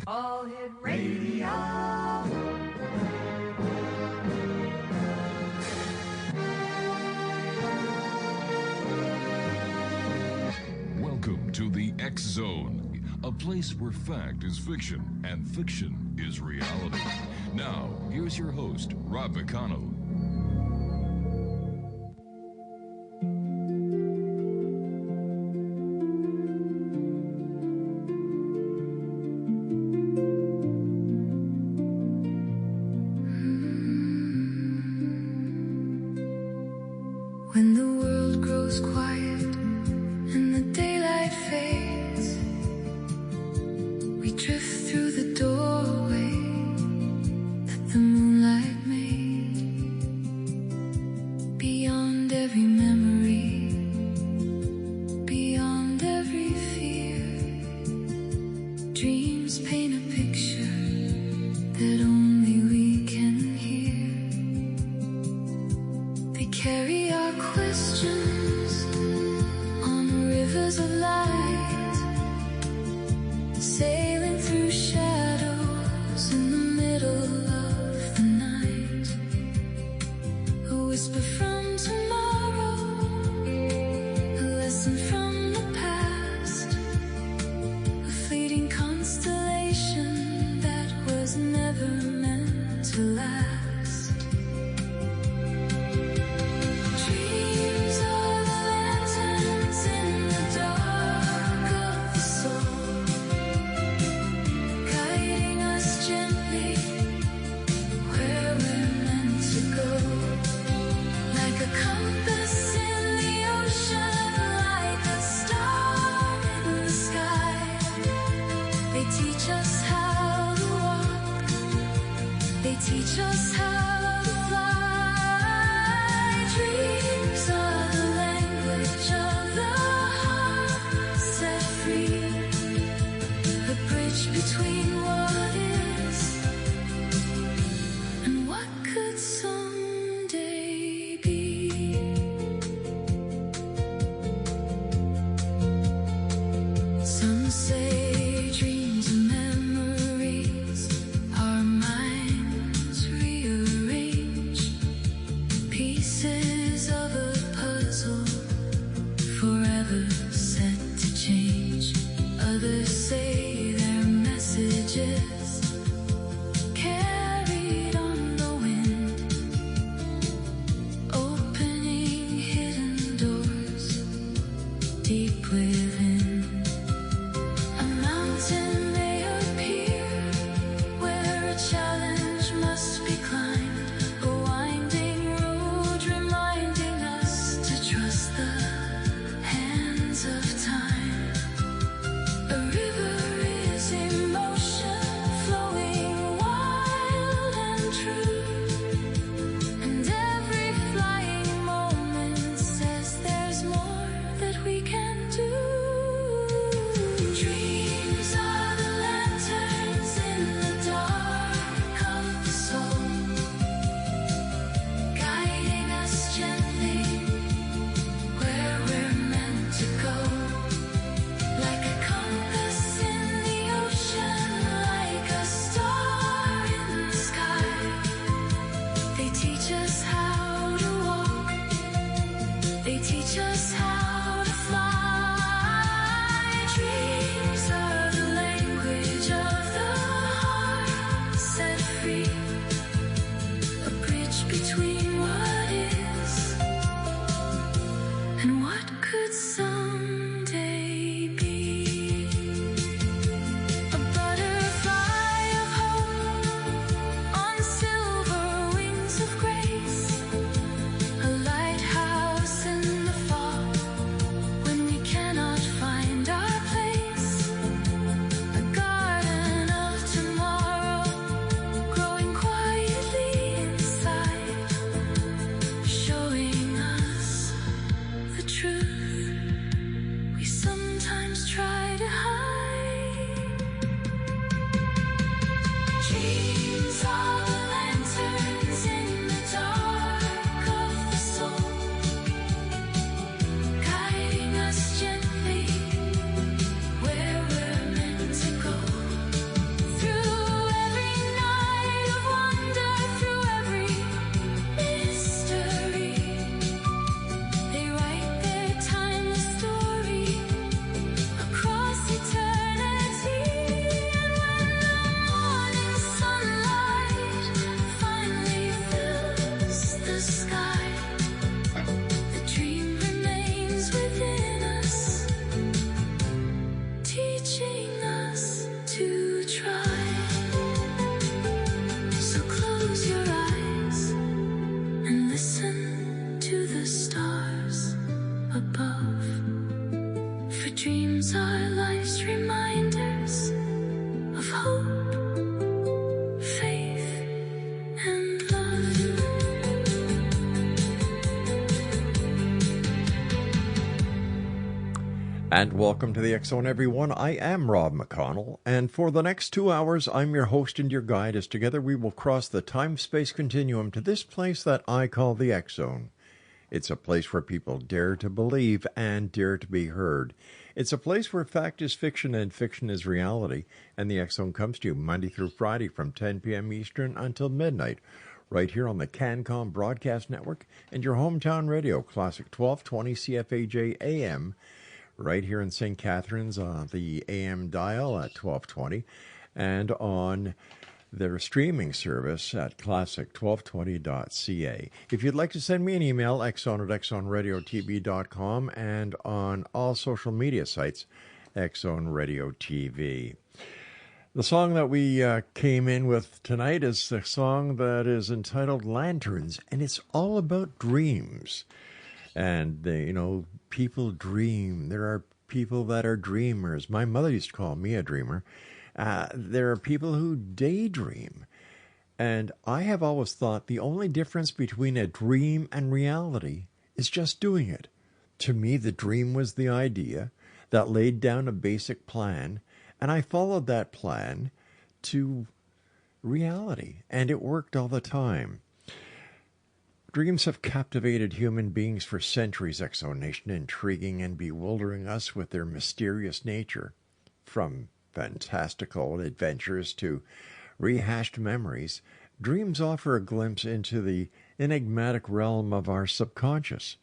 All Hit Radio. Welcome to the X Zone, a place where fact is fiction and fiction is reality. Now, here's your host, Rob McConnell. When the world grows quiet and the daylight fades, we drift through the doorway that the moonlight made. Beyond every memory, beyond every fear, dreams paint a picture that only we can hear. They carry our questions on rivers of light, sailing through shadows in the middle of the night. A whisper from tomorrow, a lesson from the past, a fleeting constellation that was never meant to last. Dreams are the lanterns in the dark of the soul, guiding us gently where we're meant to go. Like a compass in the ocean, like a star in the sky, they teach us how to walk, they teach us how to fly. Dreams are the language of the heart set free, the bridge between what is and what could someday be. Some say dreams are memories, our minds rearrange pieces of a puzzle, forever set to change. Others say they're messages carried on the wind, opening hidden doors deep within. A mountain may appear where a challenge must be climbed, a winding road reminding us to trust the hands of time. A river is emotion flowing wild and true, and every flying moment says there's more that we can do. Dreams are the lanterns in the dark of the soul, guiding us gently where we're meant to go. Like a compass in the ocean, like a star in the sky, they teach us how to walk, they teach us how to fly. Dreams dreams are life's reminders of hope, faith, and love. And welcome to the X Zone, everyone. I am Rob McConnell, and for the next 2 hours, I'm your host and your guide as together we will cross the time-space continuum to this place that I call the X Zone. It's a place where people dare to believe and dare to be heard. It's a place where fact is fiction and fiction is reality, and the X Zone comes to you Monday through Friday from 10 p.m. Eastern until midnight, right here on the CanCom Broadcast Network and your hometown radio, Classic 1220 CFAJ AM, right here in St. Catharines on the AM dial at 1220, and on their streaming service at classic1220.ca. If you'd like to send me an email, xzone@xzoneradiotv.com, and on all social media sites, Xzone Radio TV. The song that we came in with tonight is the song that is entitled Lanterns, and it's all about dreams. And, people dream. There are people that are dreamers. My mother used to call me a dreamer. There are people who daydream. And I have always thought the only difference between a dream and reality is just doing it. To me, the dream was the idea that laid down a basic plan, and I followed that plan to reality, and it worked all the time. Dreams have captivated human beings for centuries, X-Zone Nation, intriguing and bewildering us with their mysterious nature. From fantastical adventures to rehashed memories, dreams offer a glimpse into the enigmatic realm of our subconscious.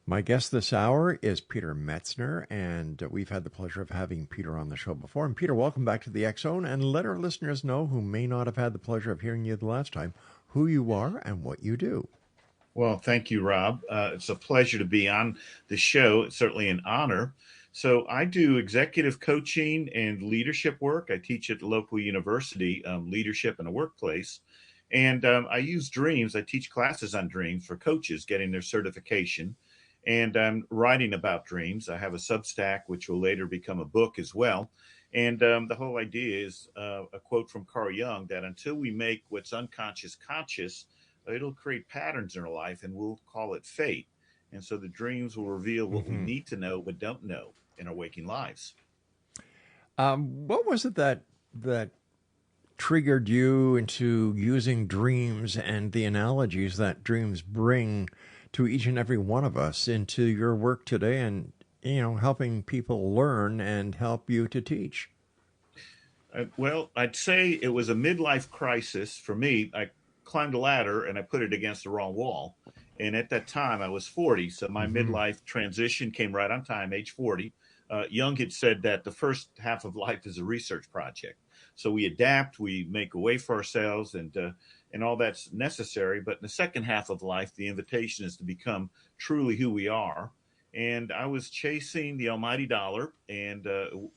My guest this hour is Peter Metzner, and we've had the pleasure of having Peter on the show before. And Peter, welcome back to the X-Zone, and let our listeners know, who may not have had the pleasure of hearing you the last time, who you are and what you do. Well, thank you, Rob. It's a pleasure to be on the show. It's certainly an honor. So I do executive coaching and leadership work. I teach at the local university, leadership in a workplace. And I use dreams. I teach classes on dreams for coaches getting their certification. And I'm writing about dreams. I have a Substack, which will later become a book as well. And the whole idea is a quote from Carl Jung that until we make what's unconscious conscious, it'll create patterns in our life, and we'll call it fate. And so the dreams will reveal what we need to know but don't know in our waking lives. What was it that triggered you into using dreams and the analogies that dreams bring to each and every one of us into your work today, and helping people learn and help you to teach? Well, I'd say it was a midlife crisis for me. I climbed a ladder and I put it against the wrong wall. And at that time I was 40. So my midlife transition came right on time, age 40. Jung had said that the first half of life is a research project. So we adapt, we make a way for ourselves, and all that's necessary. But in the second half of life, the invitation is to become truly who we are. And I was chasing the almighty dollar, and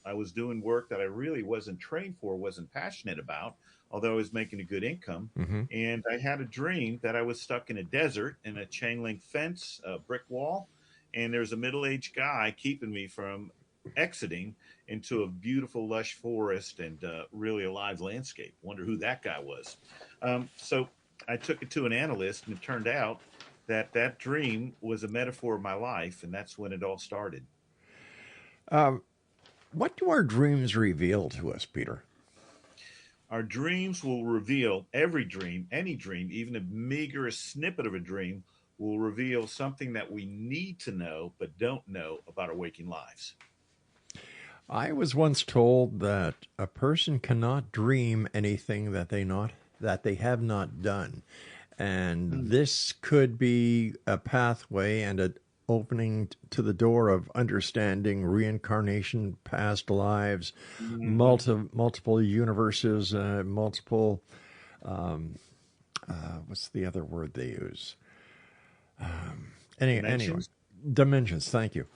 I was doing work that I really wasn't trained for, wasn't passionate about, although I was making a good income. And I had a dream that I was stuck in a desert in a chain link fence, a brick wall, and there's a middle-aged guy keeping me from exiting into a beautiful, lush forest and really alive landscape. Wonder who that guy was. So I took it to an analyst, and it turned out that dream was a metaphor of my life, and that's when it all started. What do our dreams reveal to us, Peter? Our dreams will reveal every dream, any dream, even a meager snippet of a dream will reveal something that we need to know but don't know about our waking lives. I was once told that a person cannot dream anything that they have not done. And this could be a pathway and an opening to the door of understanding reincarnation, past lives, multiple universes, multiple, what's the other word they use? Anyway, dimensions. Thank you.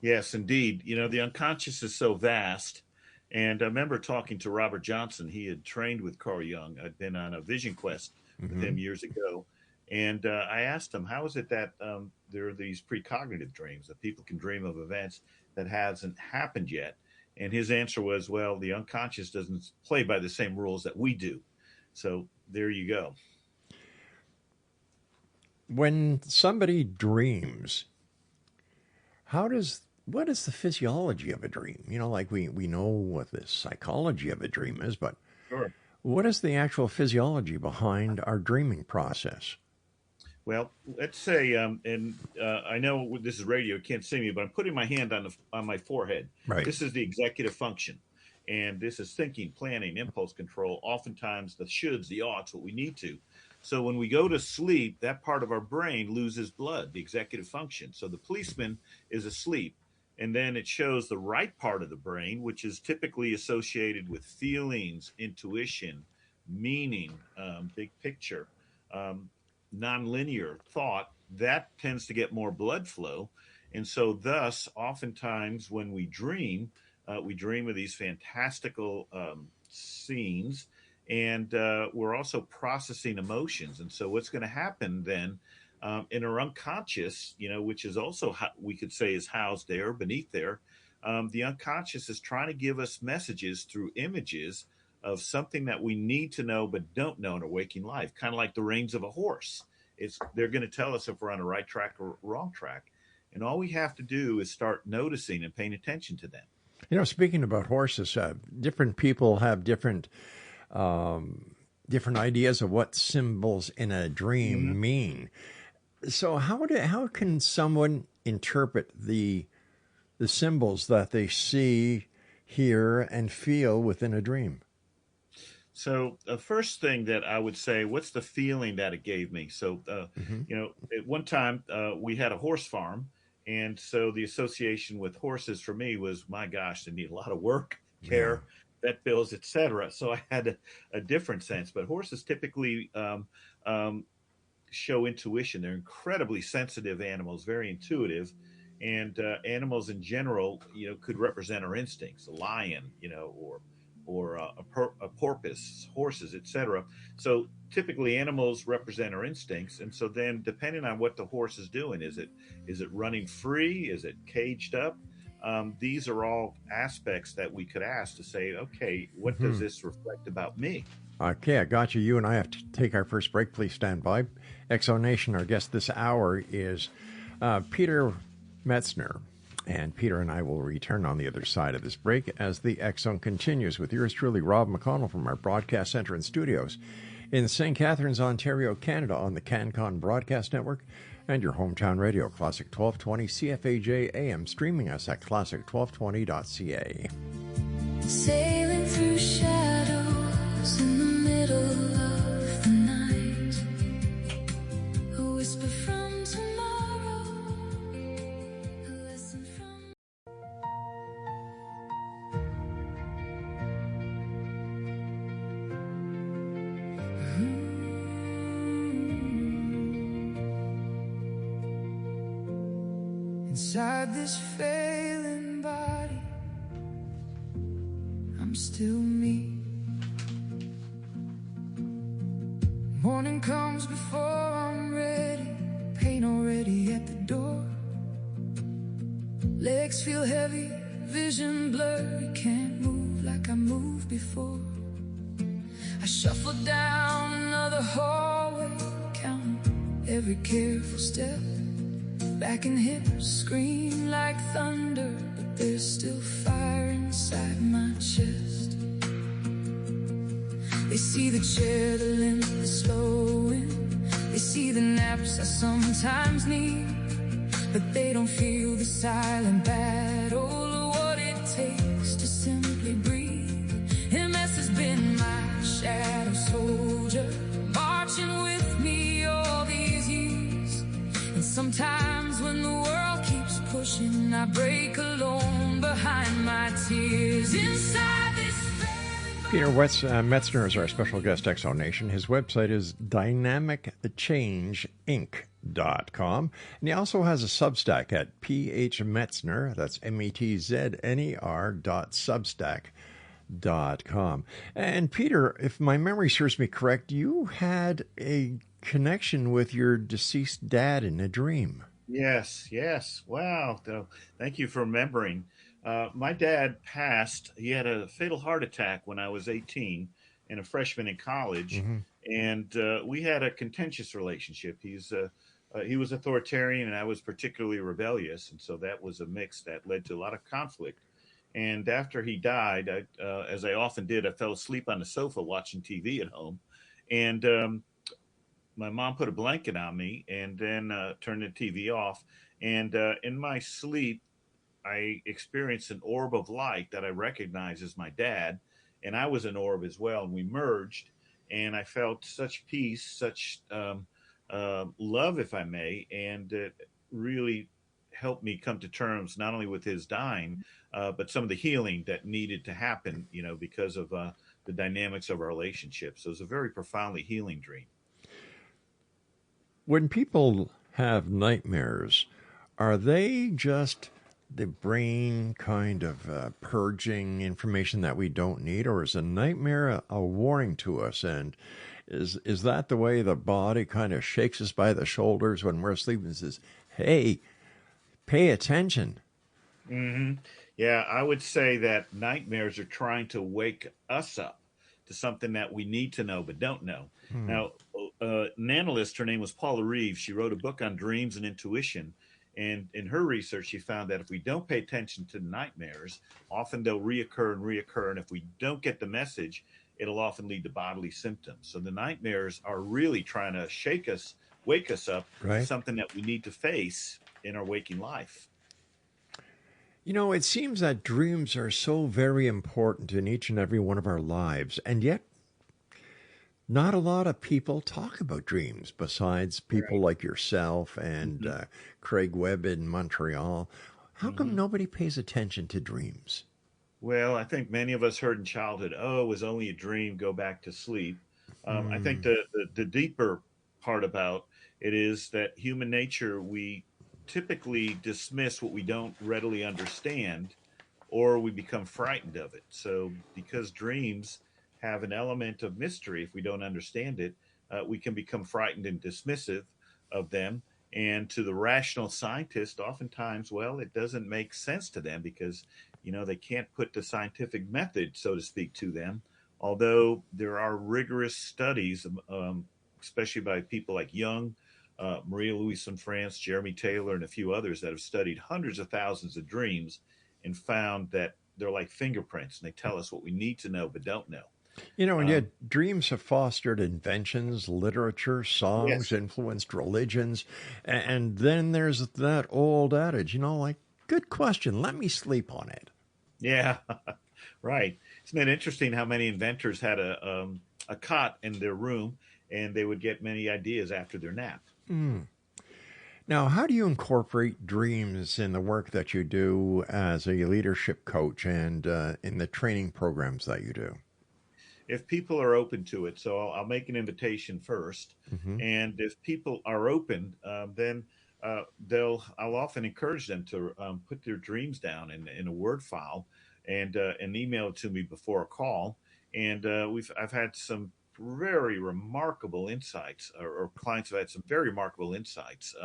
Yes, indeed. The unconscious is so vast. And I remember talking to Robert Johnson. He had trained with Carl Jung. I'd been on a vision quest with him years ago. And I asked him, how is it that there are these precognitive dreams, that people can dream of events that hasn't happened yet? And his answer was, well, the unconscious doesn't play by the same rules that we do. So there you go. When somebody dreams, what is the physiology of a dream? Like we know what the psychology of a dream is, but Sure. what is the actual physiology behind our dreaming process? Well, let's say, I know this is radio, you can't see me, but I'm putting my hand on my forehead. Right. This is the executive function. And this is thinking, planning, impulse control, oftentimes the shoulds, the oughts, what we need to. So when we go to sleep, that part of our brain loses blood, the executive function. So the policeman is asleep. And then it shows the right part of the brain, which is typically associated with feelings, intuition, meaning, big picture, nonlinear thought. That tends to get more blood flow. And so thus, oftentimes when we dream of these fantastical scenes, and we're also processing emotions. And so what's going to happen then in our unconscious, which is also, we could say, is housed there, beneath there, the unconscious is trying to give us messages through images of something that we need to know but don't know in our waking life, kind of like the reins of a horse. They're going to tell us if we're on the right track or wrong track. And all we have to do is start noticing and paying attention to them. Speaking about horses, different people have different ideas of what symbols in a dream mean. So how can someone interpret the symbols that they see, hear, and feel within a dream? So the first thing that I would say, what's the feeling that it gave me? So, at one time we had a horse farm. And so the association with horses for me was, my gosh, they need a lot of work, care, vet bills, etc. So I had a different sense. But horses typically show intuition. They're incredibly sensitive animals, very intuitive. And animals in general, could represent our instincts, a lion, or a porpoise, horses, etc. So typically animals represent our instincts. And so then depending on what the horse is doing, is it running free? Is it caged up? These are all aspects that we could ask to say, okay, what does this reflect about me? Okay, I got you. You and I have to take our first break. Please stand by. Exonation, our guest this hour is Peter Metzner. And Peter and I will return on the other side of this break as the X Zone continues with yours truly, Rob McConnell, from our broadcast center and studios in St. Catharines, Ontario, Canada, on the CanCon Broadcast Network and your hometown radio, Classic 1220 CFAJ AM, streaming us at classic1220.ca. Sailing through shadows in the middle of the night, a whisper from tomorrow, a lesson from... Inside this failing body, I'm still me. Morning comes before I'm ready, pain already at the door. Legs feel heavy, vision blurry, can't move like I moved before. I shuffle down another hallway, counting every careful step. Back and hips scream like thunder, but there's still fire inside my chest. They see the chair, the limp, the slowing. They see the naps I sometimes need, but they don't feel the silent battle or what it takes to simply breathe. MS has been my shadow soldier, marching with me all these years. And sometimes when the world keeps pushing, I break alone behind my tears. Inside this Peter Metzner is our special guest, Exonation. His website is dynamicchange.inc.com. And he also has a Substack at phmetzner, that's metzner.substack.com. And Peter, if my memory serves me correct, you had a connection with your deceased dad in a dream. Yes, yes. Wow. Thank you for remembering. My dad passed. He had a fatal heart attack when I was 18 and a freshman in college. Mm-hmm. And we had a contentious relationship. He was authoritarian and I was particularly rebellious. And so that was a mix that led to a lot of conflict. And after he died, as I often did, I fell asleep on the sofa watching TV at home. And my mom put a blanket on me and then turned the TV off. And in my sleep, I experienced an orb of light that I recognized as my dad. And I was an orb as well. And we merged. And I felt such peace, such love, if I may. And it really helped me come to terms not only with his dying, but some of the healing that needed to happen, because of the dynamics of our relationship. So it was a very profoundly healing dream. When people have nightmares, are they just the brain kind of purging information that we don't need, or is a nightmare a warning to us? And is that the way the body kind of shakes us by the shoulders when we're asleep and says, hey, pay attention? Mm-hmm. Yeah, I would say that nightmares are trying to wake us up to something that we need to know but don't know. Now, an analyst, her name was Paula Reeves. She wrote a book on dreams and intuition. And in her research, she found that if we don't pay attention to nightmares, often they'll reoccur and reoccur. And if we don't get the message, it'll often lead to bodily symptoms. So the nightmares are really trying to shake us, wake us up, Right. to something that we need to face in our waking life. It seems that dreams are so very important in each and every one of our lives, and yet not a lot of people talk about dreams besides people Right. like yourself and Mm-hmm. Craig Webb in Montreal. How come Mm-hmm. nobody pays attention to dreams? Well, I think many of us heard in childhood, "Oh, it was only a dream. Go back to sleep." I think the deeper part about it is that human nature, we typically dismiss what we don't readily understand, or we become frightened of it. So, because dreams have an element of mystery, if we don't understand it, we can become frightened and dismissive of them. And to the rational scientist, oftentimes, well, it doesn't make sense to them because, they can't put the scientific method, so to speak, to them. Although there are rigorous studies, especially by people like Jung, Maria Louise in France, Jeremy Taylor, and a few others that have studied hundreds of thousands of dreams and found that they're like fingerprints and they tell us what we need to know but don't know. And Um, yet dreams have fostered inventions, literature, songs, yes. influenced religions. And then there's that old adage, like, good question, let me sleep on it. Yeah. Right. Isn't it interesting how many inventors had a cot in their room and they would get many ideas after their nap? Now, how do you incorporate dreams in the work that you do as a leadership coach and in the training programs that you do? If people are open to it, so I'll make an invitation first, Hmm. and if people are open, then I'll often encourage them to put their dreams down in a Word file and email it to me before a call. And I've had some very remarkable insights, or clients have had some very remarkable insights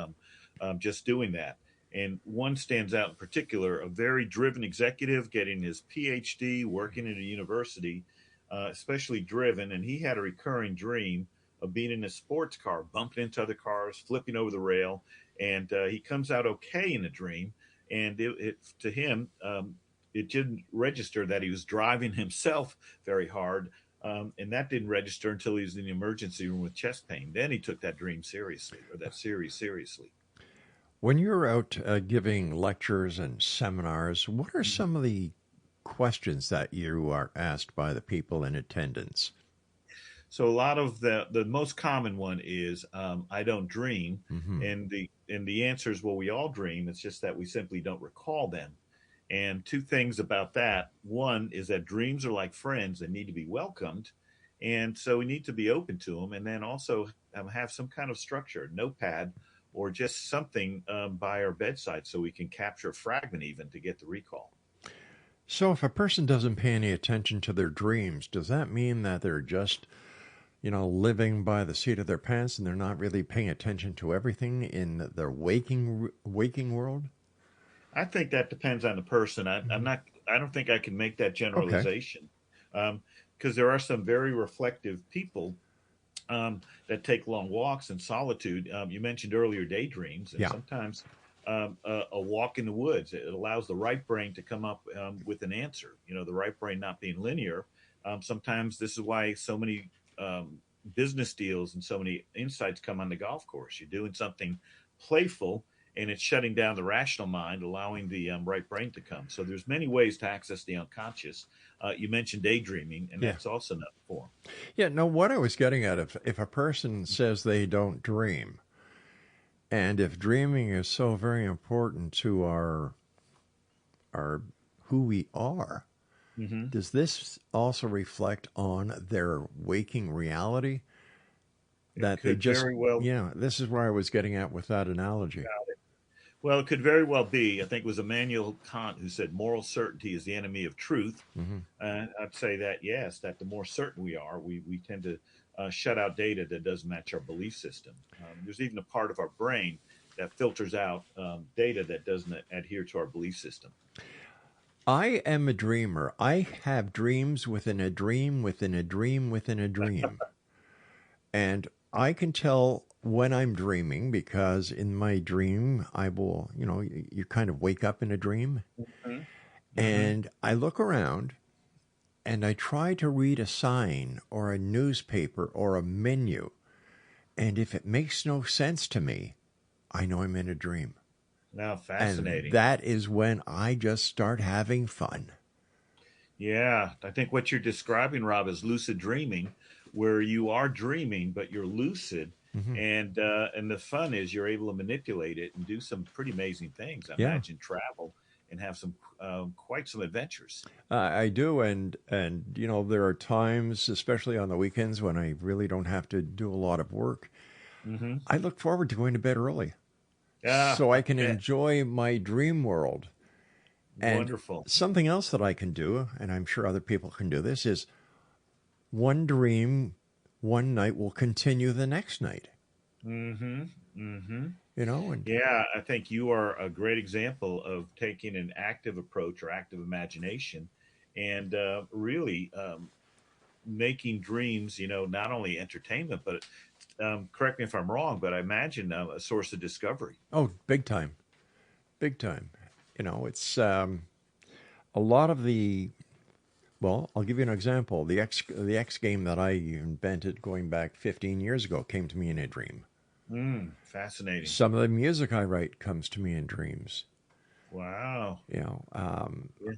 just doing that. And one stands out in particular: a very driven executive getting his PhD, working at a university, especially driven, and he had a recurring dream of being in a sports car, bumping into other cars, flipping over the rail, and he comes out okay in the dream. And to him, it didn't register that he was driving himself very hard, and that didn't register until he was in the emergency room with chest pain. Then he took that dream seriously, or that series seriously. When you're out giving lectures and seminars, what are some of the questions that you are asked by the people in attendance? So a lot of the most common one is I don't dream, Hmm. and the answer is, well, we all dream. It's just that we simply don't recall them. And two things about that: one is that dreams are like friends; they need to be welcomed, and so we need to be open to them. And then also have some kind of structure, notepad, or just something by our bedside so we can capture a fragment even to get the recall. So if a person doesn't pay any attention to their dreams, does that mean that they're just, living by the seat of their pants, and they're not really paying attention to everything in their waking world? I think that depends on the person. I don't think I can make that Okay. generalization, because there are some very reflective people that take long walks in solitude. You mentioned earlier daydreams, and Yeah. sometimes a walk in the woods, it allows the right brain to come up with an answer. The right brain not being linear. Sometimes this is why so many business deals and so many insights come on the golf course. You're doing something playful, and it's shutting down the rational mind, allowing the right brain to come. So there's many ways to access the unconscious. You mentioned daydreaming, and Yeah. that's also another form. Yeah, no, what I was getting at, if a person says they don't dream, and if dreaming is so very important to our who we are, Hmm. does this also reflect on their waking reality? It That they could just, very well. yeah, this is where I was getting at with that analogy. Well, it could very well be. I think it was Immanuel Kant who said moral certainty is the enemy of truth. Hmm. I'd say that, yes, that the more certain we are, we tend to shut out data that doesn't match our belief system. There's even a part of our brain that filters out data that doesn't adhere to our belief system. I am a dreamer. I have dreams within a dream within a dream within a dream. And I can tell when I'm dreaming because in my dream, I will, you kind of wake up in a dream Mhm. Mhm. and I look around and I try to read a sign or a newspaper or a menu. And if it makes no sense to me, I know I'm in a dream. Now, And fascinating. that is when I just start having fun. Yeah, I think what you're describing, Rob, is lucid dreaming, where you are dreaming but you're lucid, Hmm. and the fun is you're able to manipulate it and do some pretty amazing things. I Yeah. imagine travel and have some quite some adventures. I do, and there are times, especially on the weekends, when I really don't have to do a lot of work. Hmm. I look forward to going to bed early Ah, so I I can bet. enjoy my dream world. And Wonderful. something else that I can do, and I'm sure other people can do this, is one dream one night will continue the next night. Hmm. Hmm. And Yeah, I think you are a great example of taking an active approach or active imagination, and really making dreams, not only entertainment, but correct me if I'm wrong, but I imagine a source of discovery. oh, big time, big time. It's a lot of the. Well, I'll give you an example. The X game that I invented going back 15 years ago came to me in a dream. Fascinating. Some of the music I write comes to me in dreams. Wow. You know, um, Yeah.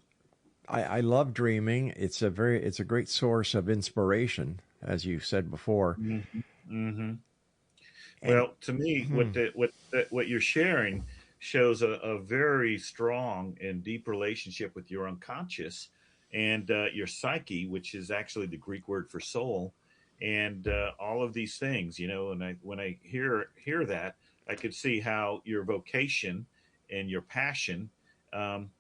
I love dreaming. It's a great source of inspiration, as you said before. Hmm. Hmm. And Well, to me, hmm, what you're sharing shows a very strong and deep relationship with your unconscious and your psyche, which is actually the Greek word for soul, and all of these things. And when I hear that, I could see how your vocation and your passion um,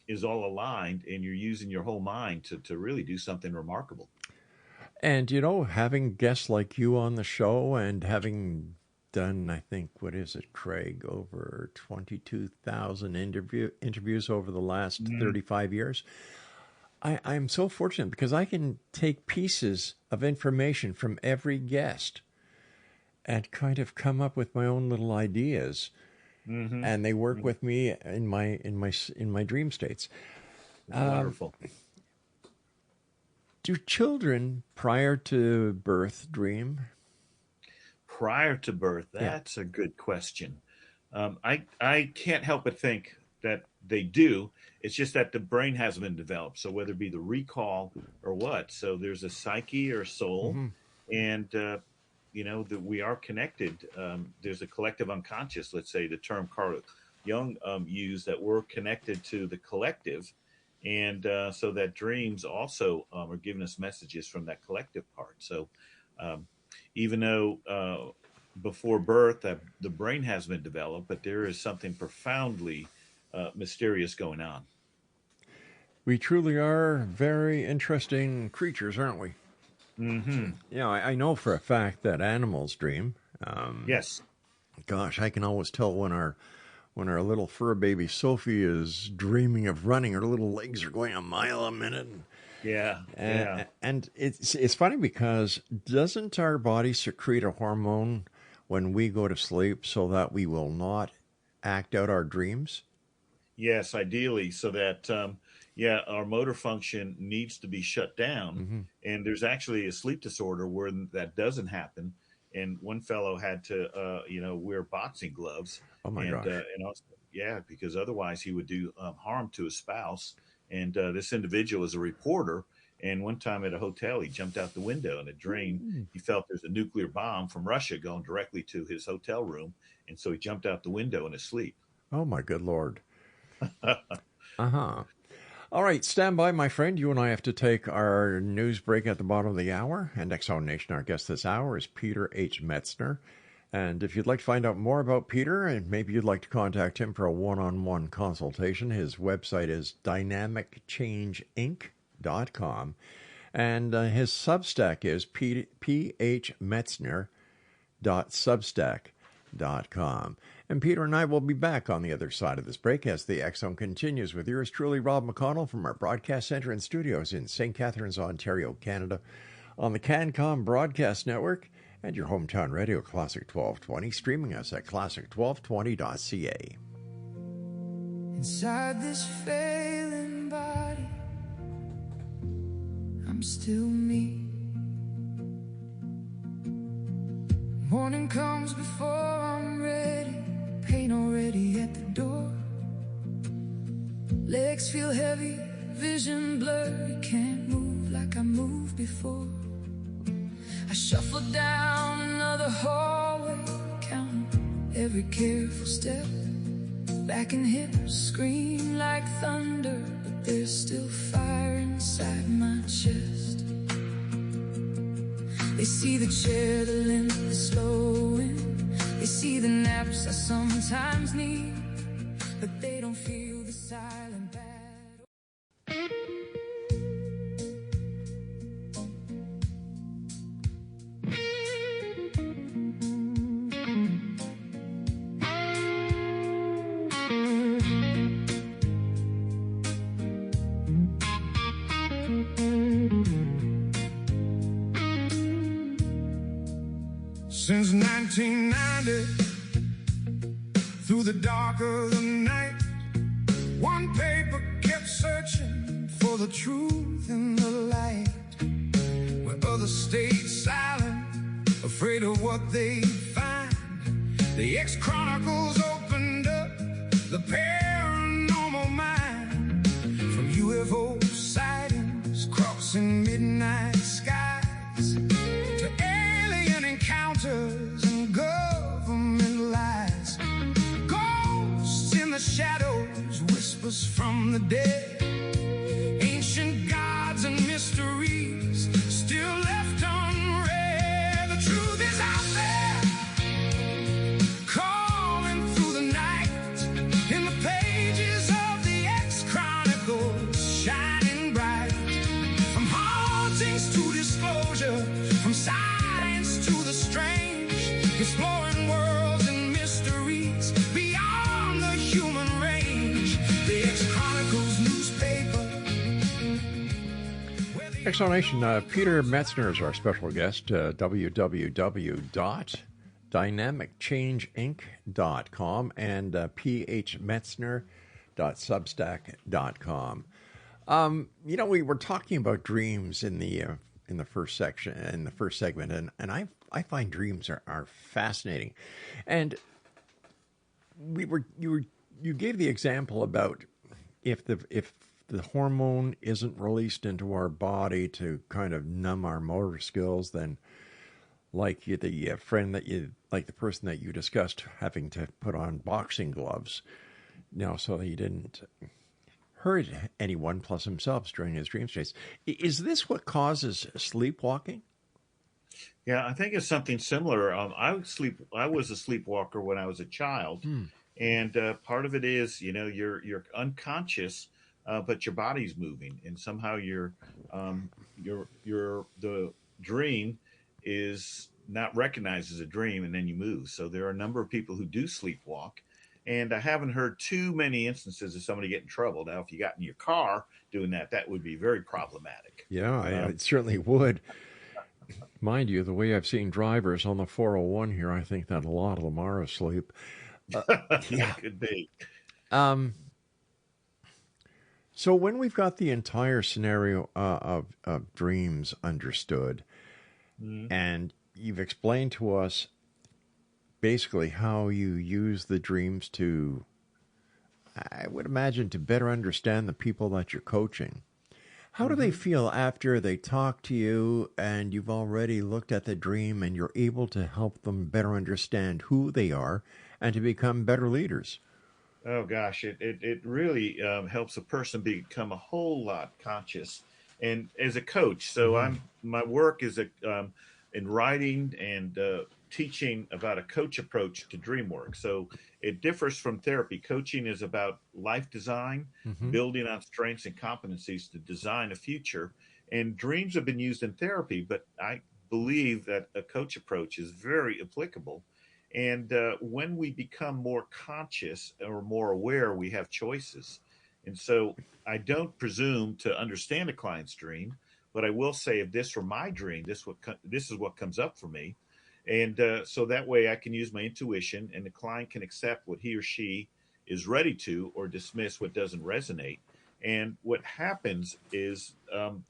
is all aligned, and you're using your whole mind to really do something remarkable. and having guests like you on the show and having done, I think, what is it, Craig, over 22,000 interviews over the last Mm. 35 years. I'm so fortunate because I can take pieces of information from every guest and kind of come up with my own little ideas, Hmm. and they work with me in my dream states. Wonderful. Do children prior to birth dream? Prior to birth, Yeah. that's a good question. I can't help but think that they do. It's just that the brain hasn't been developed. So whether it be the recall or what, so there's a psyche or soul, Hmm. and that we are connected. There's a collective unconscious. Let's say the term Carl Jung used, that we're connected to the collective, and so that dreams also are giving us messages from that collective part. So um, even though before birth the brain has been developed, but there is something profoundly mysterious going on. We truly are very interesting creatures, aren't we? Mm-hmm. I know for a fact that animals dream. Yes. Gosh, I can always tell when our little fur baby Sophie is dreaming of running. Her little legs are going a mile a minute. Yeah. Yeah. And it's funny because doesn't our body secrete a hormone when we go to sleep so that we will not act out our dreams? Yes, ideally, so that yeah, our motor function needs to be shut down. Mm-hmm. And there's actually a sleep disorder where that doesn't happen. And one fellow had to, wear boxing gloves, Oh my and gosh. also, yeah, because otherwise he would do harm to his spouse. And this individual is a reporter. And one time at a hotel, he jumped out the window in a dream. He felt there's a nuclear bomb from Russia going directly to his hotel room, and so he jumped out the window in his sleep. Oh my good Lord. Uh-huh. All right, stand by, my friend. You and I have to take our news break at the bottom of the hour. And Exxon Nation, our guest this hour is Peter H. Metzner. And if you'd like to find out more about Peter, and maybe you'd like to contact him for a one-on-one consultation, his website is dynamicchangeinc.com. And his Substack is phmetzner.substack.com. And Peter and I will be back on the other side of this break as the X Zone continues with yours truly, Rob McConnell, from our broadcast center and studios in St. Catharines, Ontario, Canada, on the CanCom Broadcast Network and your hometown radio, Classic 1220, streaming us at classic1220.ca. Inside this failing body, I'm still me. Morning comes before I'm ready, pain already at the door. Legs feel heavy, vision blurry, can't move like I moved before. I shuffle down another hallway, counting every careful step. Back and hips scream like thunder, but there's still fire inside my chest. They see the chair, the limp is slowing. They see the naps I sometimes need, but they don't feel the silent battle. Since 1990, through the dark of the night, one paper kept searching for the truth in the light. Where others stayed silent, afraid of what they'd find, the X-Chronicles opened up the paranormal mind. From UFO sightings crossing midnight skies to alien encounters and government lies, ghosts in the shadows, whispers from the dead, ancient gods and mysteries still left unread. The truth is out there, calling through the night, in the pages of the X-Chronicles, shining bright. From hauntings to disclosure, from science to the strange, exploring worlds and mysteries beyond the human range. The X-Chronicles newspaper. Explanation, Peter Metzner is our special guest, www.dynamicchangeinc.com and phmetzner.substack.com. We were talking about dreams in the first section, in the first segment, and I find dreams are fascinating. And you gave the example about if the hormone isn't released into our body to kind of numb our motor skills, then like the friend that you, like the person that you discussed having to put on boxing gloves, so that he didn't hurt anyone plus himself during his dream states. Is this what causes sleepwalking? Yeah, I think it's something similar. I was a sleepwalker when I was a child, and part of it is, you're unconscious, but your body's moving, and somehow the dream is not recognized as a dream, and then you move. So there are a number of people who do sleepwalk, and I haven't heard too many instances of somebody getting in trouble. Now, if you got in your car doing that, that would be very problematic. Yeah, it certainly would. Mind you, the way I've seen drivers on the 401 here, I think that a lot of them are asleep. Yeah. Could be. So when we've got the entire scenario of dreams understood, and you've explained to us basically how you use the dreams to, I would imagine, to better understand the people that you're coaching. How do they feel after they talk to you and you've already looked at the dream and you're able to help them better understand who they are and to become better leaders? Oh gosh, it really helps a person become a whole lot conscious. And as a coach, so my work is in writing and teaching about a coach approach to dream work. So it differs from therapy. Coaching is about life design, building on strengths and competencies to design a future. And dreams have been used in therapy, but I believe that a coach approach is very applicable. And when we become more conscious or more aware, we have choices. And so I don't presume to understand a client's dream, but I will say if this were my dream, this is what comes up for me. And so that way I can use my intuition and the client can accept what he or she is ready to or dismiss what doesn't resonate. And what happens is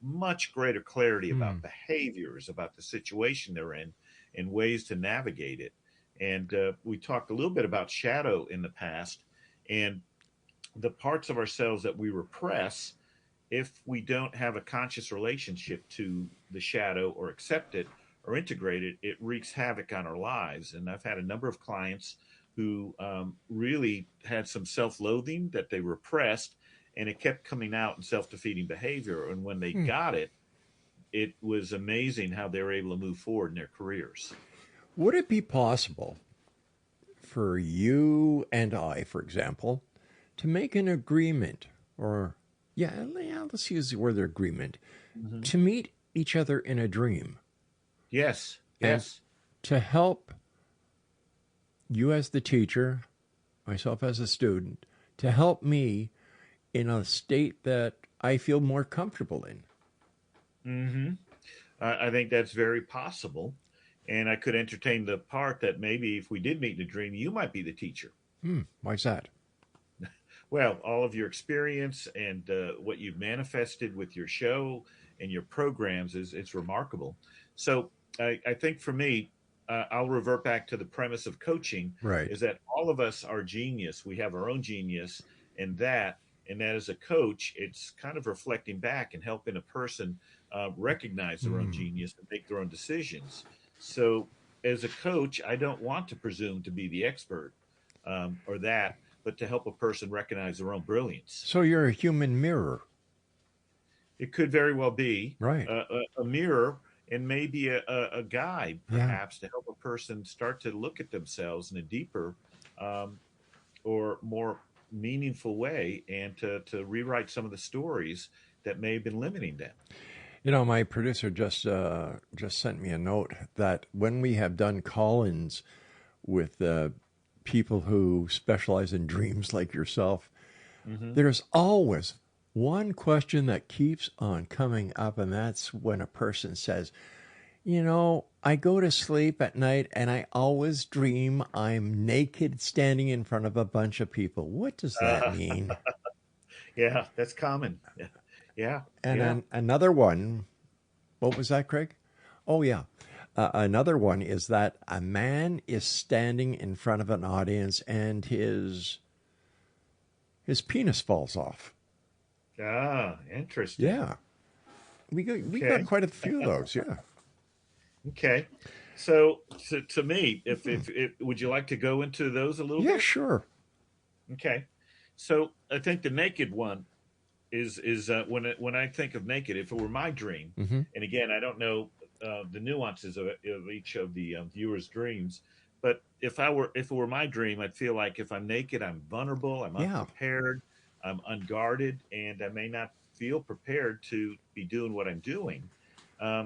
much greater clarity about behaviors, about the situation they're in, and ways to navigate it. And we talked a little bit about shadow in the past, and the parts of ourselves that we repress, if we don't have a conscious relationship to the shadow or accept it or integrate it, it wreaks havoc on our lives. And I've had a number of clients who really had some self-loathing that they repressed, and it kept coming out in self-defeating behavior. And when they got it, it was amazing how they were able to move forward in their careers. Would it be possible for you and I, for example, to make an agreement, or, let's use the word agreement, to meet each other in a dream? Yes. And to help you as the teacher, myself as a student, to help me in a state that I feel more comfortable in. I think that's very possible. And I could entertain the part that maybe if we did meet in a dream, you might be the teacher. Why's that? Well, all of your experience and what you've manifested with your show and your programs it's remarkable. So I think for me, I'll revert back to the premise of coaching, right? Is that all of us are genius. We have our own genius, and that as a coach, it's kind of reflecting back and helping a person recognize their own genius and make their own decisions. So as a coach, I don't want to presume to be the expert or that, but to help a person recognize their own brilliance. So you're a human mirror. It could very well be right. A mirror and maybe a guide, perhaps, to help a person start to look at themselves in a deeper or more meaningful way, and to rewrite some of the stories that may have been limiting them. You know, my producer just sent me a note that when we have done call-ins with people who specialize in dreams like yourself, there's always one question that keeps on coming up, and that's when a person says, you know, I go to sleep at night and I always dream I'm naked standing in front of a bunch of people. What does that mean? Yeah, that's common. Yeah. And then another one, what was that, Craig? Oh, yeah. Another one is that a man is standing in front of an audience and his penis falls off. Ah, interesting. Yeah. We got quite a few of those, yeah. Okay. So to me, if would you like to go into those a little bit? Yeah, sure. Okay. So I think the naked one is when I think of naked, if it were my dream, and again, I don't know the nuances of each of the viewers' dreams, but if it were my dream, I'd feel like if I'm naked, I'm vulnerable, I'm unprepared, I'm unguarded, and I may not feel prepared to be doing what I'm doing.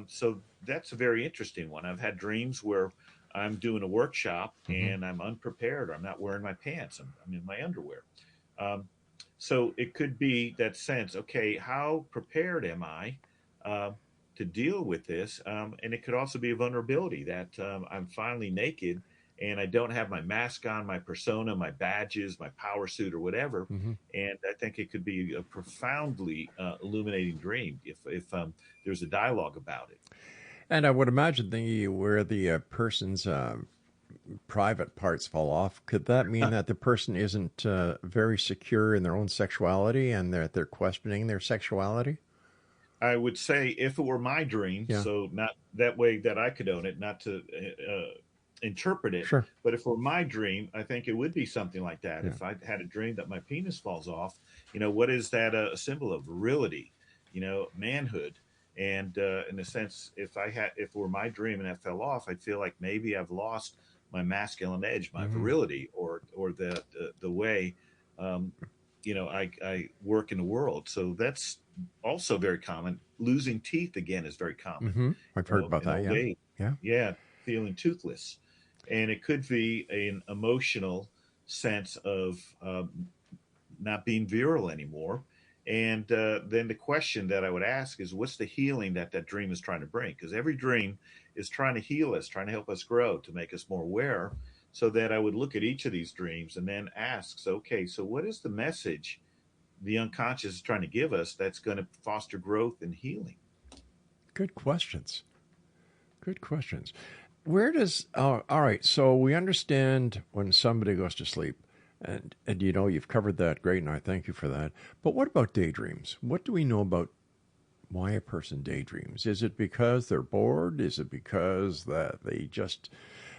So that's a very interesting one. I've had dreams where I'm doing a workshop and I'm unprepared, or I'm not wearing my pants. I'm in my underwear. Um, so it could be that sense, okay, how prepared am I uh, to deal with this? And it could also be a vulnerability that I'm finally naked and I don't have my mask on, my persona, my badges, my power suit, or whatever. Hmm. And I think it could be a profoundly illuminating dream if there's a dialogue about it. And I would imagine where the person's private parts fall off, could that mean that the person isn't very secure in their own sexuality and that they're questioning their sexuality? I would say if it were my dream, Yeah, so not that way that I could own it, not to interpret it, sure. but if it were my dream, I think it would be something like that. Yeah. If I had a dream that my penis falls off, what is that a symbol of? Virility, manhood. And in a sense, if it were my dream and that fell off, I'd feel like maybe I've lost my masculine edge, my Hmm. virility, or the way I work in the world. So that's also very common. Losing teeth again is very common. Hmm. I've heard about In that. old Yeah. age. Yeah. Yeah, feeling toothless, and it could be an emotional sense of not being virile anymore. And then the question that I would ask is, what's the healing that dream is trying to bring? Because every dream is trying to heal us, trying to help us grow, to make us more aware. So that I would look at each of these dreams and then ask, so, okay, so what is the message the unconscious is trying to give us that's going to foster growth and healing? Good questions. Good questions. Where does, oh, all right, so we understand when somebody goes to sleep, and you've covered that great, and I thank you for that. But what about daydreams? What do we know about why a person daydreams? Is it because they're bored? Is it because that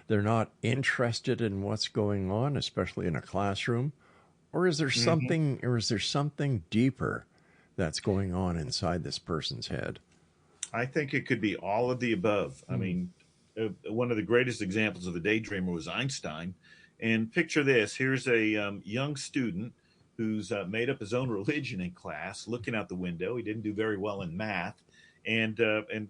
they're not interested in what's going on, especially in a classroom? Or is there Hmm. something deeper that's going on inside this person's head? I think it could be all of the above. I Hmm. mean, one of the greatest examples of a daydreamer was Einstein. And picture this: here's a young student who's made up his own religion in class, looking out the window. He didn't do very well in math, and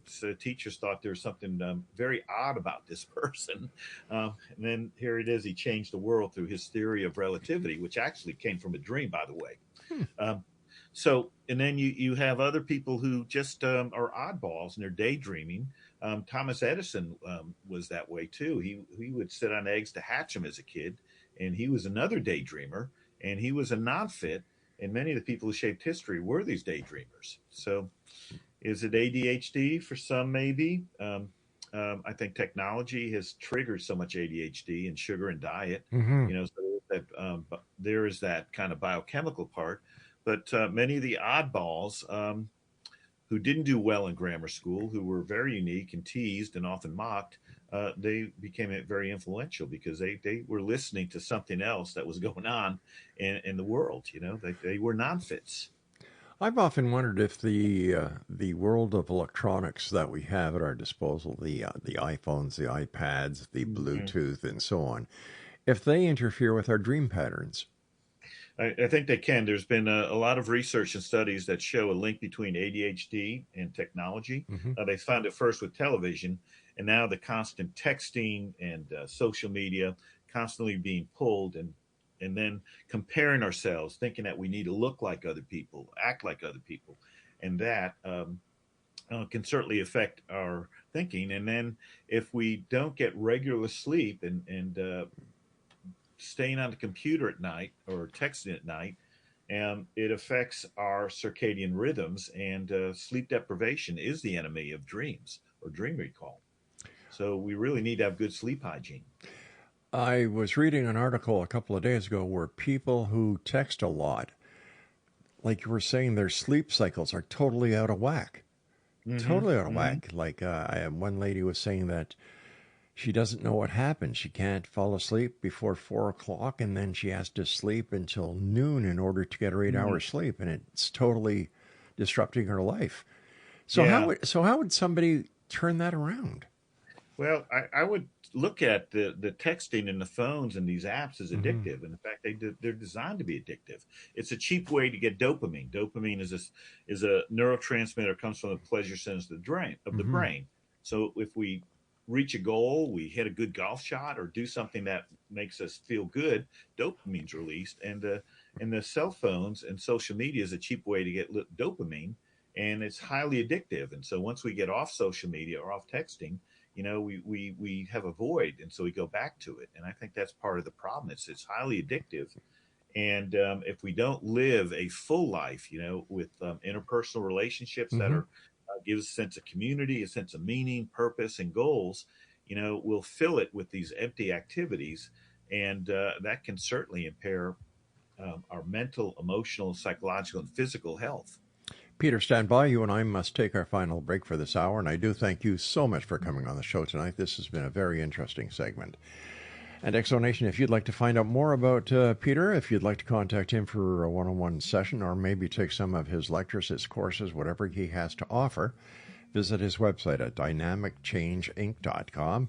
so teachers thought there was something very odd about this person. And then here it is: he changed the world through his theory of relativity, which actually came from a dream, by the way. Hmm. Um, so, and then you have other people who just are oddballs and they're daydreaming. Thomas Edison was that way too. He would sit on eggs to hatch them as a kid, and he was another daydreamer, and he was a non-fit. And many of the people who shaped history were these daydreamers. So, is it ADHD for some? Maybe. I think technology has triggered so much ADHD and sugar and diet. Hmm. So that there is that kind of biochemical part. But many of the oddballs who didn't do well in grammar school, who were very unique and teased and often mocked, they became very influential because they were listening to something else that was going on in the world. They were non-fits. I've often wondered if the world of electronics that we have at our disposal, the iPhones, the iPads, the Mhm. Bluetooth, and so on, if they interfere with our dream patterns. I think they can. There's been a lot of research and studies that show a link between ADHD and technology. Hmm. They found it first with television, and now the constant texting and social media, constantly being pulled and then comparing ourselves, thinking that we need to look like other people, act like other people, and that can certainly affect our thinking. And then if we don't get regular sleep and staying on the computer at night or texting at night, it affects our circadian rhythms, and sleep deprivation is the enemy of dreams or dream recall. So we really need to have good sleep hygiene. I was reading an article a couple of days ago where people who text a lot, like you were saying, their sleep cycles are totally out of whack. Hmm. Totally out of Hmm. whack. Like one lady was saying that she doesn't know what happened. She can't fall asleep before 4 o'clock, and then she has to sleep until noon in order to get her 8 hours sleep, and it's totally disrupting her life. So Yeah. how would somebody turn that around? Well, I would look at the texting and the phones and these apps as Hmm. addictive. And in fact, they're designed to be addictive. It's a cheap way to get dopamine. Dopamine is a neurotransmitter, comes from the pleasure centers of the Hmm. brain. So if we reach a goal, we hit a good golf shot, or do something that makes us feel good, dopamine's released. And the cell phones and social media is a cheap way to get dopamine, and it's highly addictive. And so once we get off social media or off texting, we have a void, and so we go back to it. And I think that's part of the problem. It's highly addictive, and if we don't live a full life, with interpersonal relationships that Hmm. are give us a sense of community, a sense of meaning, purpose, and goals, we'll fill it with these empty activities, and that can certainly impair our mental, emotional, psychological, and physical health. Peter, stand by. You and I must take our final break for this hour, and I do thank you so much for coming on the show tonight. This has been a very interesting segment. And Exonation, if you'd like to find out more about Peter, if you'd like to contact him for a one-on-one session, or maybe take some of his lectures, his courses, whatever he has to offer, visit his website at dynamicchangeinc.com,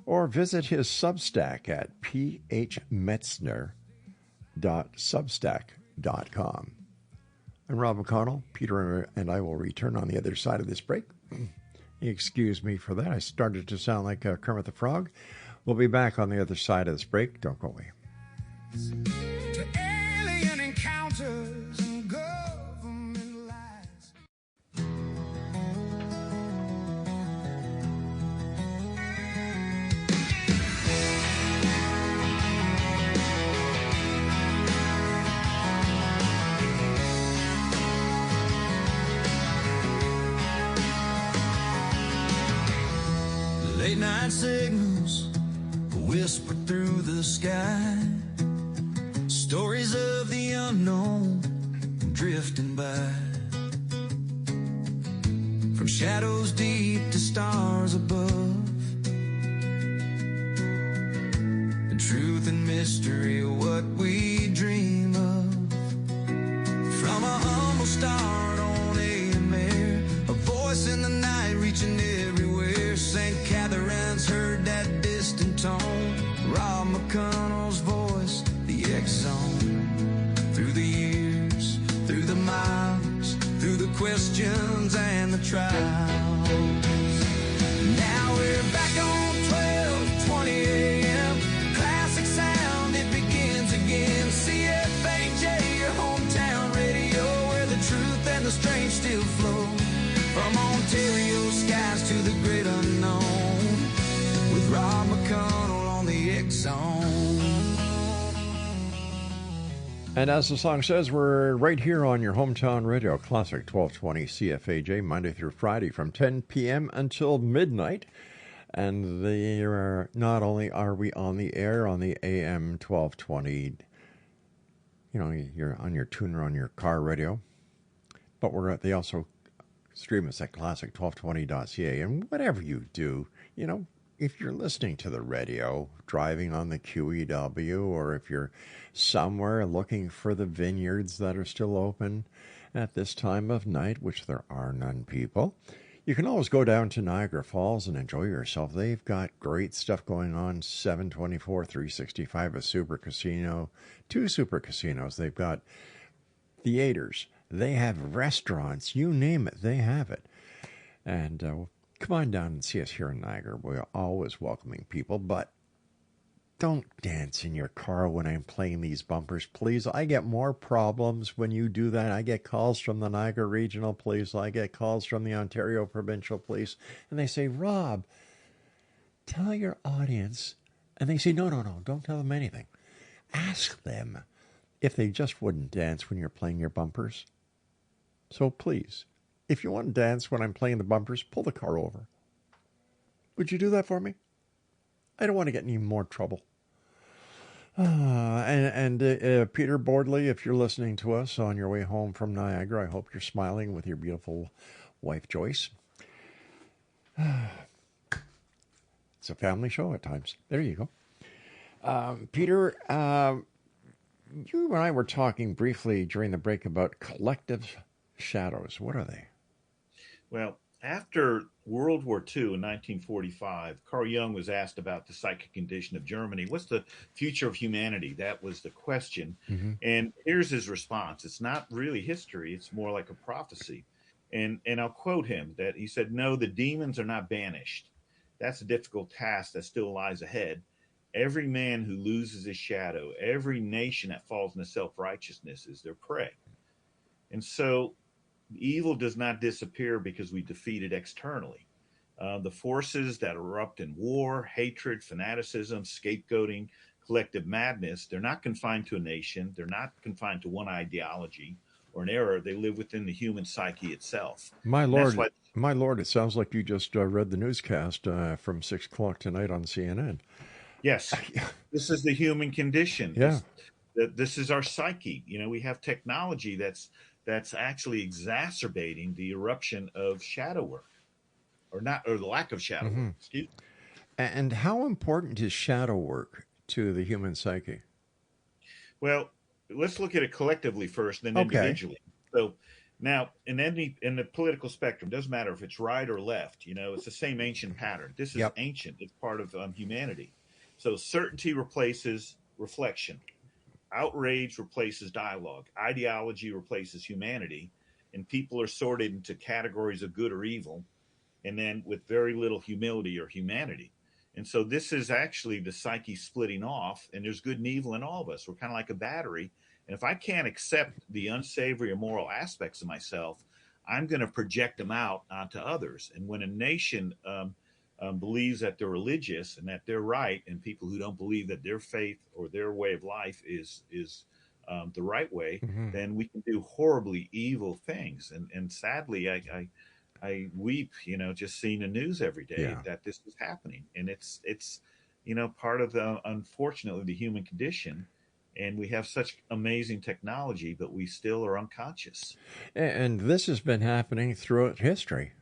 or visit his Substack at phmetzner.substack.com. I'm Rob McConnell. Peter and I will return on the other side of this break. Excuse me for that. I started to sound like Kermit the Frog. We'll be back on the other side of this break. Don't go away. To alien encounters and government lies. Late night signals whisper through the sky, stories of the unknown drifting by, from shadows deep to stars above. The truth and mystery, what we dream of. From a humble start on AMR, a voice in the night reaching everywhere. St. Catherine's heard that distant tone. Rob McConnell's voice, the X-Zone. Through the years, through the miles, through the questions and the trials. Now we're back on 12:20 a.m. Classic sound, it begins again. CFAJ, your hometown radio, where the truth and the strange still flow. From Ontario skies to the great unknown, with Rob McConnell on the X-Zone. And as the song says, we're right here on your hometown radio, Classic 1220 CFAJ, Monday through Friday from 10 p.m. until midnight. And not only are we on the air on the AM 1220, you're on your tuner on your car radio, but they also stream us at classic1220.ca. And whatever you do, if you're listening to the radio, driving on the QEW, or if you're somewhere looking for the vineyards that are still open at this time of night, which there are none, people, you can always go down to Niagara Falls and enjoy yourself. They've got great stuff going on, 7/24, 365, a super casino, 2 super casinos. They've got theaters. They have restaurants. You name it, they have it. And come on down and see us here in Niagara. We're always welcoming people, but don't dance in your car when I'm playing these bumpers, please. I get more problems when you do that. I get calls from the Niagara Regional Police. I get calls from the Ontario Provincial Police. And they say, Rob, tell your audience. And they say, no, don't tell them anything. Ask them if they just wouldn't dance when you're playing your bumpers. So please, if you want to dance when I'm playing the bumpers, pull the car over. Would you do that for me? I don't want to get any more trouble. Peter Bordley, if you're listening to us on your way home from Niagara, I hope you're smiling with your beautiful wife, Joyce. It's a family show at times. There you go. Peter, you and I were talking briefly during the break about collective shadows. What are they? Well, after World War II in 1945, Carl Jung was asked about the psychic condition of Germany. What's the future of humanity? That was the question. Hmm. And here's his response. It's not really history, it's more like a prophecy. And I'll quote him that he said, "No, the demons are not banished. That's a difficult task that still lies ahead. Every man who loses his shadow, every nation that falls into self-righteousness is their prey." And so evil does not disappear because we defeat it externally. The forces that erupt in war, hatred, fanaticism, scapegoating, collective madness, they're not confined to a nation. They're not confined to one ideology or an era. They live within the human psyche itself. My And that's lord, why, my lord, it sounds like you just read the newscast from 6 o'clock tonight on CNN. yes, this is the human condition. Yeah. This is our psyche. We have technology that's actually exacerbating the eruption of shadow work, or the lack of shadow work. Excuse me. And how important is shadow work to the human psyche? Well, let's look at it collectively first, then Okay. individually. So now, in the political spectrum, doesn't matter if it's right or left. It's the same ancient pattern. This is Yep. ancient. It's part of humanity. So certainty replaces reflection. Outrage replaces dialogue. Ideology replaces humanity, and people are sorted into categories of good or evil, and then with very little humility or humanity. And so this is actually the psyche splitting off, and there's good and evil in all of us. We're kind of like a battery. And if I can't accept the unsavory or moral aspects of myself, I'm going to project them out onto others. And when a nation believes that they're religious and that they're right, and people who don't believe that their faith or their way of life is the right way, then we can do horribly evil things. And sadly, I weep, just seeing the news every day that this is happening. And it's part of unfortunately, the human condition. And we have such amazing technology, but we still are unconscious. And this has been happening throughout history.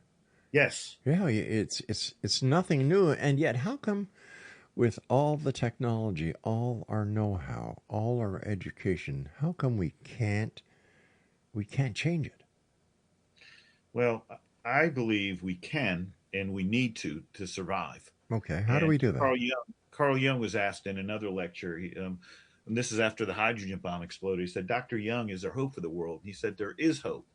Yes. Yeah, it's nothing new. And yet, how come with all the technology, all our know-how, all our education, how come we can't change it? Well, I believe we can and we need to survive. Okay, how do we do that? Carl Jung was asked in another lecture, and this is after the hydrogen bomb exploded. He said, "Dr. Jung, is there hope for the world?" And he said, "There is hope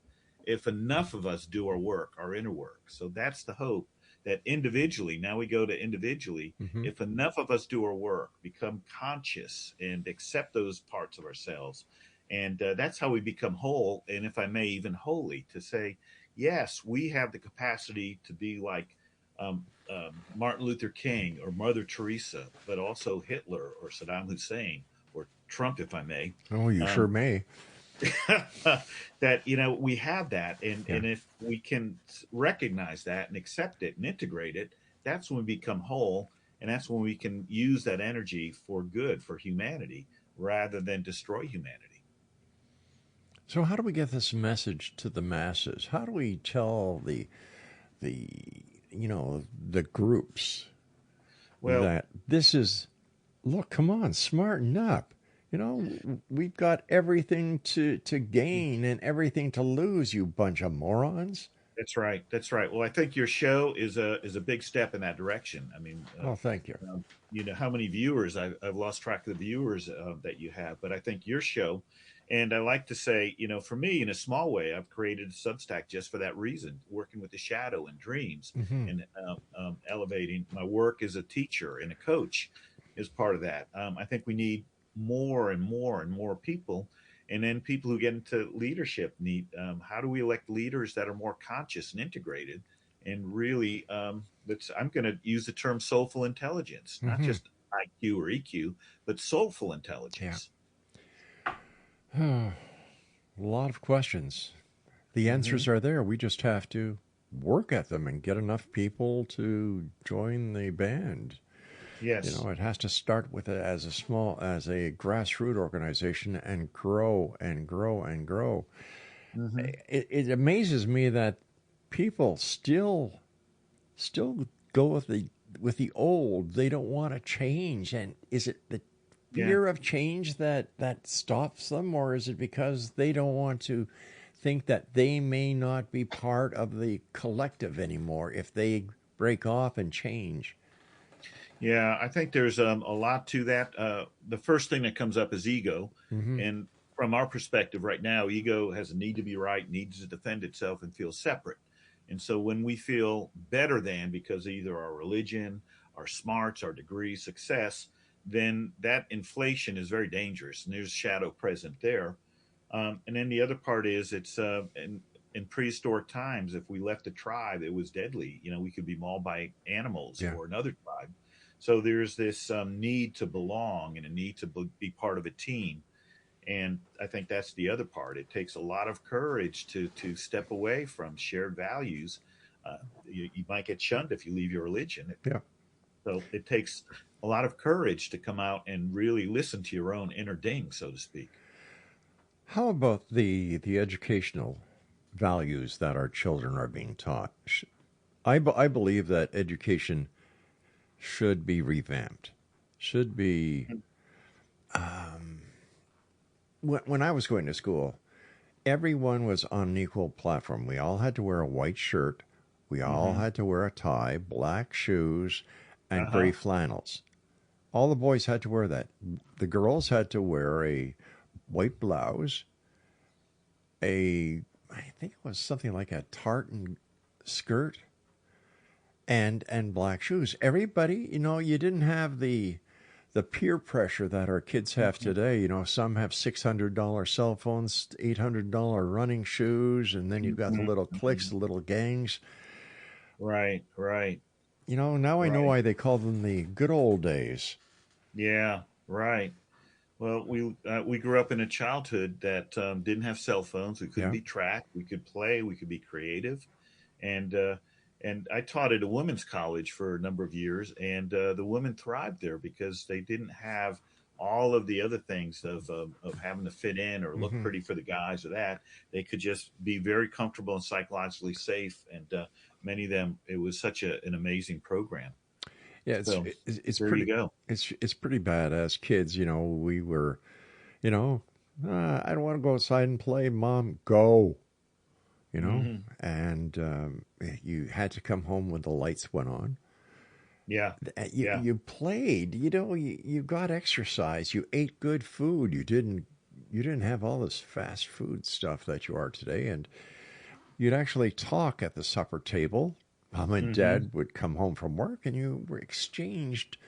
if enough of us do our work, our inner work." So that's the hope, that individually, now we go to individually, if enough of us do our work, become conscious and accept those parts of ourselves, and that's how we become whole, and if I may, even holy, to say, yes, we have the capacity to be like Martin Luther King or Mother Teresa, but also Hitler or Saddam Hussein or Trump, if I may. Oh, you sure may. That we have that, and if we can recognize that and accept it and integrate it, that's when we become whole, and that's when we can use that energy for good, for humanity, rather than destroy humanity. So how do we get this message to the masses? How do we tell the groups that this is, look, come on, smarten up. We've got everything to gain and everything to lose, you bunch of morons. That's right. Well, I think your show is a big step in that direction. I mean, thank you. How many viewers? I've lost track of the viewers that you have, but I think your show, and I like to say, for me, in a small way, I've created a Substack just for that reason, working with the shadow and dreams, and elevating my work as a teacher and a coach is part of that. I think we need more and more and more people, and then people who get into leadership need, how do we elect leaders that are more conscious and integrated, and really I'm going to use the term soulful intelligence, not just IQ or EQ, but soulful intelligence. A lot of questions. The answers are there. We just have to work at them and get enough people to join the band. Yes. It has to start with it as a grassroots organization and grow and grow and grow. It amazes me that people still go with the old. They don't want to change. And is it the fear of change that stops them, or is it because they don't want to think that they may not be part of the collective anymore if they break off and change. Yeah, I think there's a lot to that. The first thing that comes up is ego. Mm-hmm. And from our perspective right now, ego has a need to be right, needs to defend itself, and feel separate. And so when we feel better than because of either our religion, our smarts, our degree, success, then that inflation is very dangerous. And there's shadow present there. And then the other part is it's in prehistoric times, if we left a tribe, it was deadly. You know, we could be mauled by animals Yeah. or another tribe. So there's this need to belong and a need to be part of a team. And I think that's the other part. It takes a lot of courage to step away from shared values. You might get shunned if you leave your religion. Yeah. So it takes a lot of courage to come out and really listen to your own inner ding, so to speak. How about the educational values that our children are being taught? I believe that education should be revamped. Should be. When I was going to school, everyone was on an equal platform. We all had to wear a white shirt. We all had to wear a tie, black shoes, and gray flannels. All the boys had to wear that. The girls had to wear a white blouse, I think it was something like a tartan skirt, and black shoes. Everybody, you didn't have the peer pressure that our kids have today. Some have $600 cell phones, $800 running shoes, and then you've got the little cliques, the little gangs. Right. Now I know why they call them the good old days. Yeah, right. Well, we grew up in a childhood that didn't have cell phones. We couldn't be tracked. We could play. We could be creative, and I taught at a women's college for a number of years, and the women thrived there because they didn't have all of the other things of having to fit in or look pretty for the guys or that. They could just be very comfortable and psychologically safe, and many of them, it was such an amazing program. Yeah, it's there pretty. You go. It's pretty bad as kids. We were, I don't want to go outside and play. Mom, go. And you had to come home when the lights went on. Yeah. You played. You got exercise. You ate good food. You didn't have all this fast food stuff that you are today, and you'd actually talk at the supper table. Mom and Dad would come home from work, and you were exchanged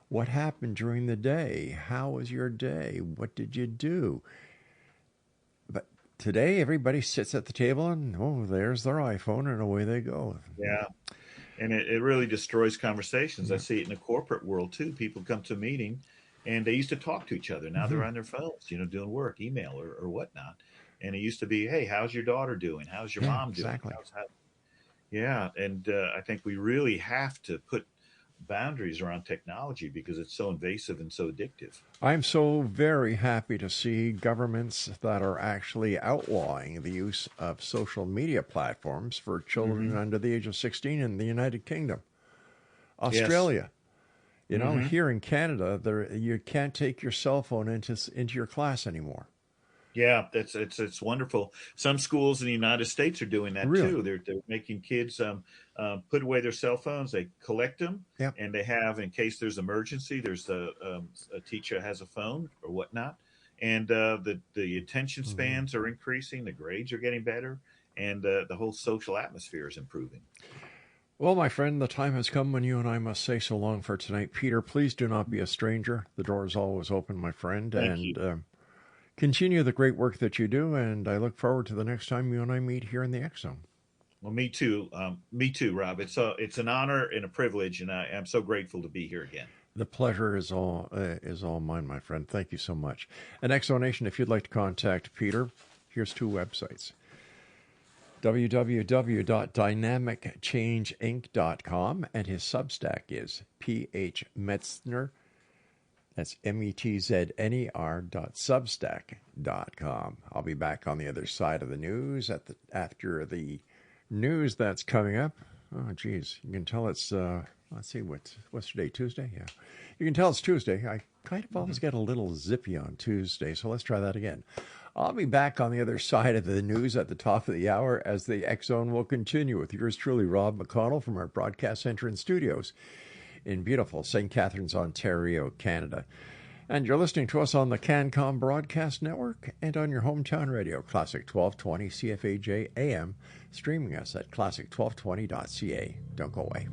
what happened during the day. How was your day? What did you do? But today, everybody sits at the table, and there's their iPhone, and away they go. Yeah, and it really destroys conversations. I see it in the corporate world too. People come to a meeting, and they used to talk to each other. Now they're on their phones, doing work, email, or whatnot. And it used to be, hey, how's your daughter doing? How's your mom doing? Exactly. Yeah, and I think we really have to put boundaries around technology because it's so invasive and so addictive. I'm so very happy to see governments that are actually outlawing the use of social media platforms for children under the age of 16 in the United Kingdom. Australia. Yes. Here in Canada, you can't take your cell phone into your class anymore. Yeah, it's wonderful. Some schools in the United States are doing that Really? too. They're making kids put away their cell phones. They collect them, Yep. and they have, in case there's emergency, there's a teacher has a phone or whatnot, and the attention spans are increasing. The grades are getting better, and the whole social atmosphere is improving. Well, my friend, the time has come when you and I must say so long for tonight. Peter, please do not be a stranger. The door is always open, my friend. Thank you. Continue the great work that you do, and I look forward to the next time you and I meet here in the X Zone. Well, me too. Me too, Rob. It's an honor and a privilege, and I am so grateful to be here again. The pleasure is all mine, my friend. Thank you so much. And X Zone Nation, if you'd like to contact Peter, here's two websites. www.dynamicchangeinc.com, and his Substack is phmetzner. That's METZNER.substack.com. I'll be back on the other side of the news after the news that's coming up. Oh, geez. You can tell it's, let's see, what's today, Tuesday? Yeah. You can tell it's Tuesday. I kind of always get a little zippy on Tuesday, so let's try that again. I'll be back on the other side of the news at the top of the hour as the X Zone will continue with yours truly, Rob McConnell, from our broadcast center and studios in beautiful St. Catharines, Ontario, Canada. And you're listening to us on the CanCom Broadcast Network and on your hometown radio, Classic 1220 CFAJ AM, streaming us at classic1220.ca. Don't go away.